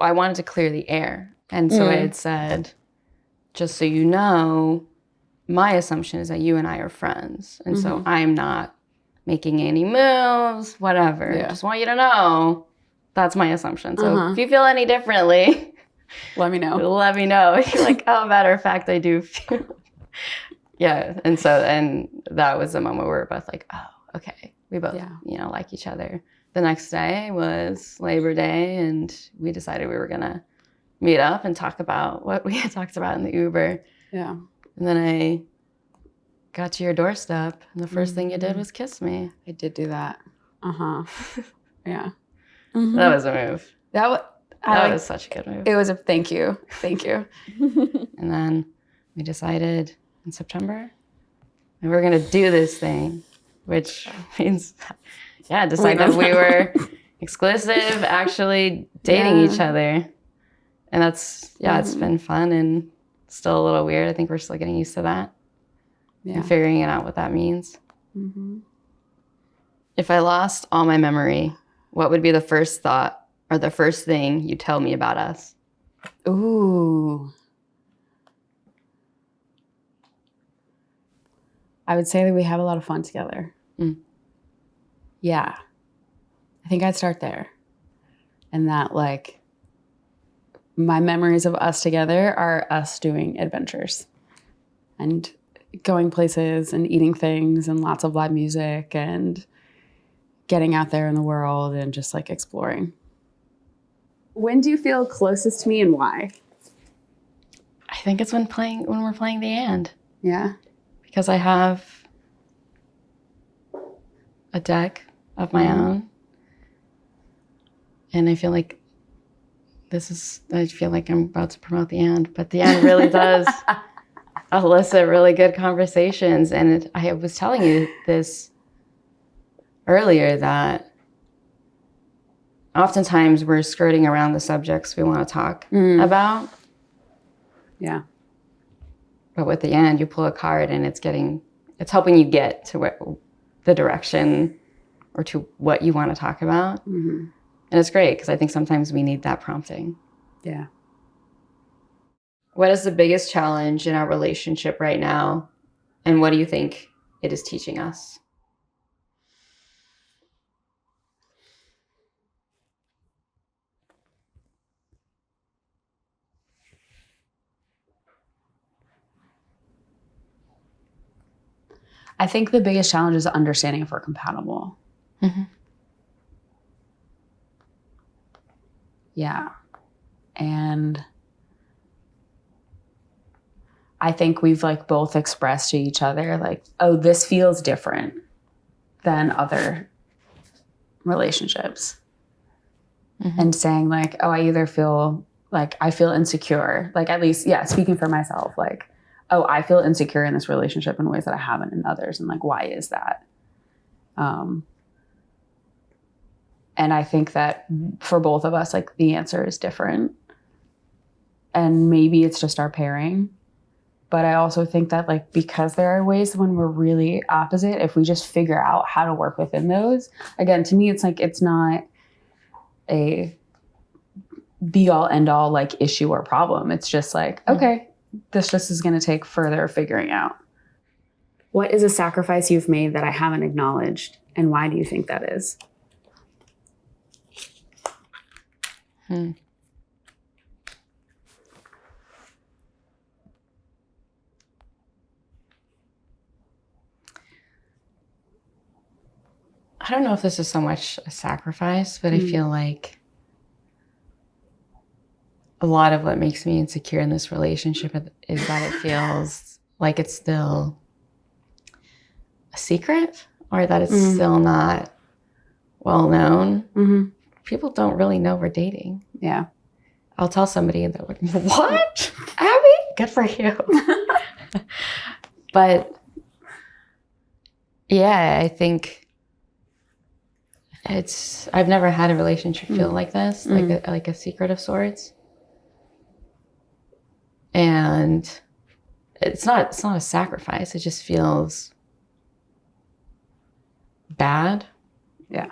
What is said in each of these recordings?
I wanted to clear the air. And so I had said, just so you know, my assumption is that you and I are friends. And so I'm not making any moves, whatever. Yeah. Just want you to know that's my assumption. So if you feel any differently, let me know. Let me know. You're like, oh, matter of fact, I do feel. Yeah. And that was the moment where we're both like, oh, okay. We both, like each other. The next day was Labor Day, and we decided we were going to meet up and talk about what we had talked about in the Uber. Yeah. And then I got to your doorstep, and the first thing you did was kiss me. I did do that. Yeah. That was a move. That was such a good move. It was a thank you. Thank you. And then we decided in September that we're going to do this thing, which means, decide that we were exclusive, actually dating each other. And that's, it's been fun and still a little weird. I think we're still getting used to that and figuring out what that means. If I lost all my memory, what would be the first thought or the first thing you tell me about us? Ooh. I would say that we have a lot of fun together. Yeah. I think I'd start there. And that, like, my memories of us together are us doing adventures and going places and eating things and lots of live music and getting out there in the world and just, like, exploring. When do you feel closest to me and why? I think it's when we're playing theand. Yeah. Because I have a deck of my own. And I feel like I'm about to promote theand, but theand really does elicit really good conversations. And I was telling you this earlier that oftentimes we're skirting around the subjects we want to talk about. Yeah. But with theand, you pull a card and it's helping you get to the direction or to what you want to talk about. And it's great because I think sometimes we need that prompting. Yeah. What is the biggest challenge in our relationship right now? And what do you think it is teaching us? I think the biggest challenge is understanding if we're compatible. Yeah. And I think we've, like, both expressed to each other, like, oh, this feels different than other relationships. And saying, like, oh, I either feel like I feel insecure, like, at least, speaking for myself, like, oh, I feel insecure in this relationship in ways that I haven't in others. And, like, why is that? And I think that for both of us, like, the answer is different. And maybe it's just our pairing. But I also think that, like, because there are ways when we're really opposite, if we just figure out how to work within those, again, to me, it's like, it's not a be all end all, like, issue or problem. It's just like, okay, this just is going to take further figuring out. What is a sacrifice you've made that I haven't acknowledged? And why do you think that is? I don't know if this is so much a sacrifice, but I feel like a lot of what makes me insecure in this relationship is that it feels like it's still a secret, or that it's still not well known. People don't really know we're dating. Yeah. I'll tell somebody and they're like, what? Abby? Good for you. But yeah, I think I've never had a relationship feel like this, like a secret of sorts. And it's not a sacrifice. It just feels bad. Yeah.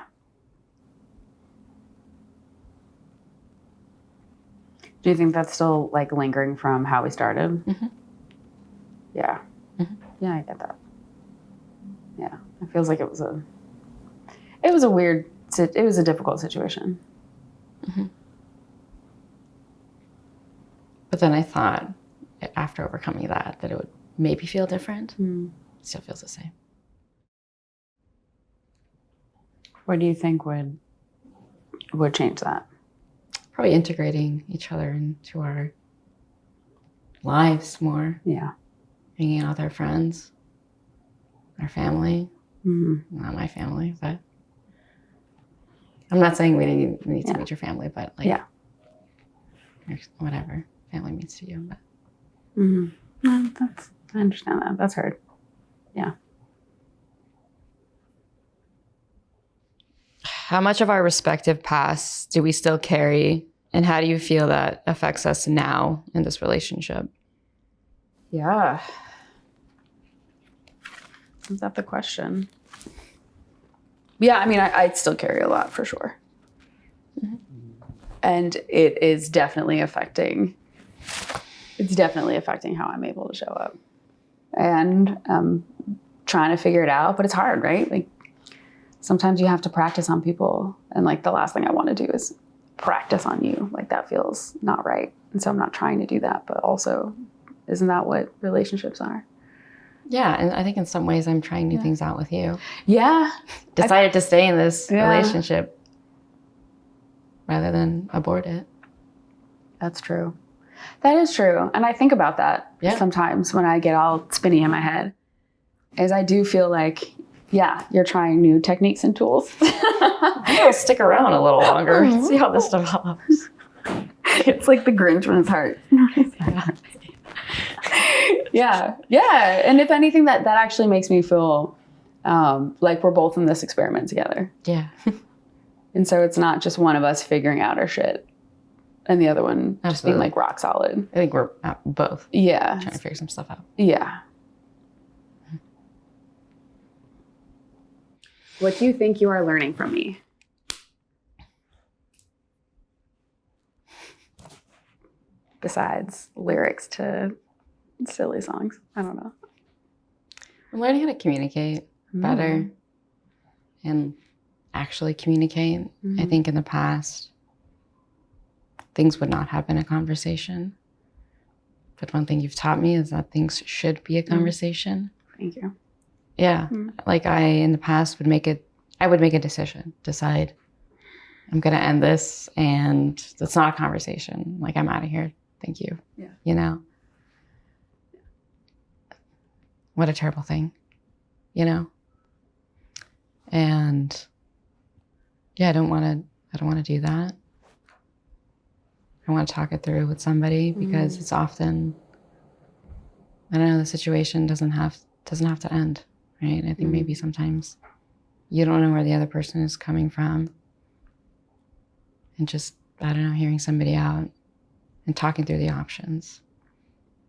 Do you think that's still like lingering from how we started? Mm-hmm. Yeah. Mm-hmm. Yeah, I get that. Yeah. It feels like it was a weird, it was a difficult situation. Mm-hmm. But then I thought after overcoming that it would maybe feel different. It still feels the same. What do you think would change that? Probably integrating each other into our lives more. Yeah. Hanging out with our friends, our family. Mm-hmm. Not my family, but I'm not saying we need to meet your family, but like, yeah, whatever family means to you. But. Mm-hmm. No, I understand that. That's hard. Yeah. How much of our respective pasts do we still carry, and how do you feel that affects us now in this relationship? Yeah. Is that the question? Yeah, I mean, I still carry a lot for sure. Mm-hmm. And it is definitely affecting how I'm able to show up. And trying to figure it out, but it's hard, right? Like sometimes you have to practice on people, and like the last thing I want to do is practice on you. Like that feels not right. And so I'm not trying to do that, but also isn't that what relationships are? Yeah, and I think in some ways I'm trying new things out with you. Yeah. Decided to stay in this relationship rather than abort it. That's true. That is true. And I think about that sometimes when I get all spinny in my head, is I do feel like, you're trying new techniques and tools. I'll stick around a little longer, see how this develops. It's like the Grinch when it's hard. Yeah. And if anything, that actually makes me feel like we're both in this experiment together. Yeah. And so it's not just one of us figuring out our shit and the other one just being like rock solid. I think we're both trying to figure some stuff out. Yeah. What do you think you are learning from me? Besides lyrics to silly songs. I don't know. I'm learning how to communicate better and actually communicate. I think in the past, things would not have been a conversation. But one thing you've taught me is that things should be a conversation. Thank you. Yeah. Like in the past I would make a decision, decide I'm going to end this and it's not a conversation. Like I'm out of here. Thank you. Yeah. You know? What a terrible thing, you know? And I don't want to do that. I want to talk it through with somebody because it's often, I don't know, the situation doesn't have to end, right? I think maybe sometimes you don't know where the other person is coming from, and just, I don't know, hearing somebody out and talking through the options.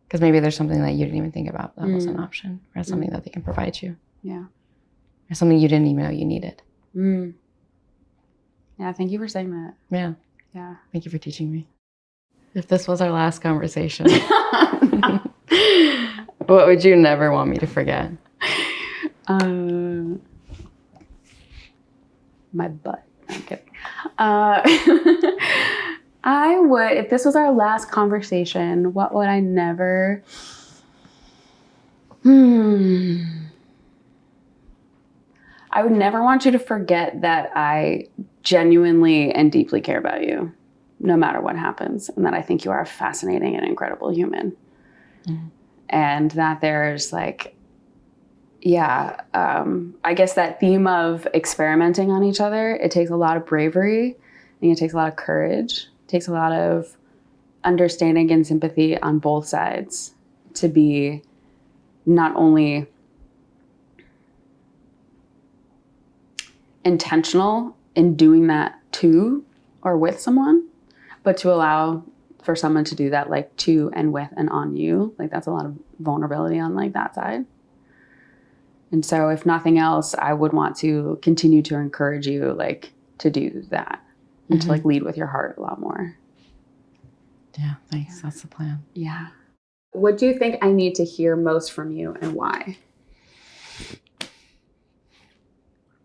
Because maybe there's something that you didn't even think about that was an option, or something that they can provide you. Yeah. Or something you didn't even know you needed. Yeah, thank you for saying that. Yeah. Yeah. Thank you for teaching me. If this was our last conversation, what would you never want me to forget? My butt. I'm kidding. I would, if this was our last conversation, what would I never... I would never want you to forget that I genuinely and deeply care about you, no matter what happens, and that I think you are a fascinating and incredible human. And that there's like, I guess that theme of experimenting on each other, it takes a lot of bravery. I think it takes a lot of courage. It takes a lot of understanding and sympathy on both sides to be not only intentional in doing that to or with someone, but to allow for someone to do that like to and with and on you. Like that's a lot of vulnerability on like that side. And so if nothing else, I would want to continue to encourage you like to do that and to like lead with your heart a lot more. Yeah, thanks. That's the plan. Yeah. What do you think I need to hear most from you and why?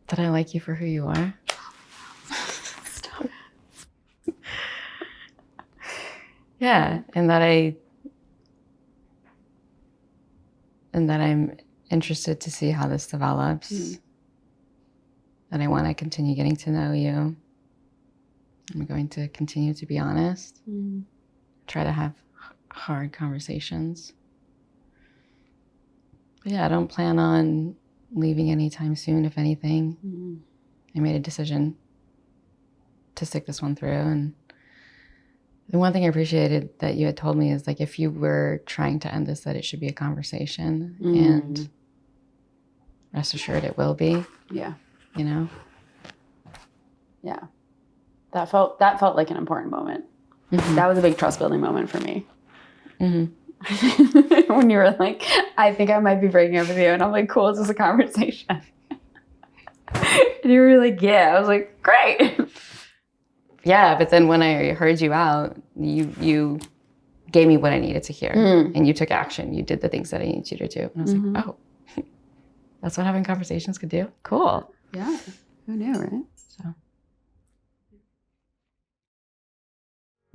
That I like you for who you are. Stop. Yeah, and that I'm interested to see how this develops. That I want to continue getting to know you. I'm going to continue to be honest. Try to have hard conversations. But yeah, I don't plan on leaving anytime soon, if anything. I made a decision to stick this one through. And the one thing I appreciated that you had told me is like, if you were trying to end this, that it should be a conversation. And rest assured it will be. Yeah. You know? Yeah. That felt like an important moment. That was a big trust building moment for me. When you were like, I think I might be breaking up with you. And I'm like, cool, it's just a conversation. And you were like, yeah. I was like, great. Yeah, but then when I heard you out, you gave me what I needed to hear. And you took action. You did the things that I needed you to do. And I was like, oh, that's what having conversations could do? Cool. Yeah. Who knew, right? So.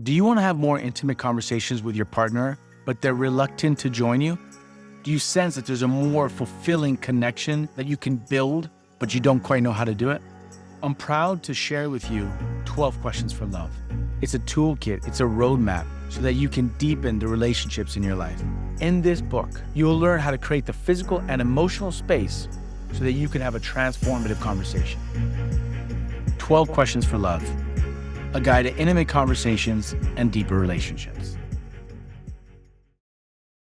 Do you want to have more intimate conversations with your partner, but they're reluctant to join you? Do you sense that there's a more fulfilling connection that you can build, but you don't quite know how to do it? I'm proud to share with you 12 Questions for Love. It's a toolkit, it's a roadmap so that you can deepen the relationships in your life. In this book, you'll learn how to create the physical and emotional space so that you can have a transformative conversation. 12 Questions for Love, a guide to intimate conversations and deeper relationships.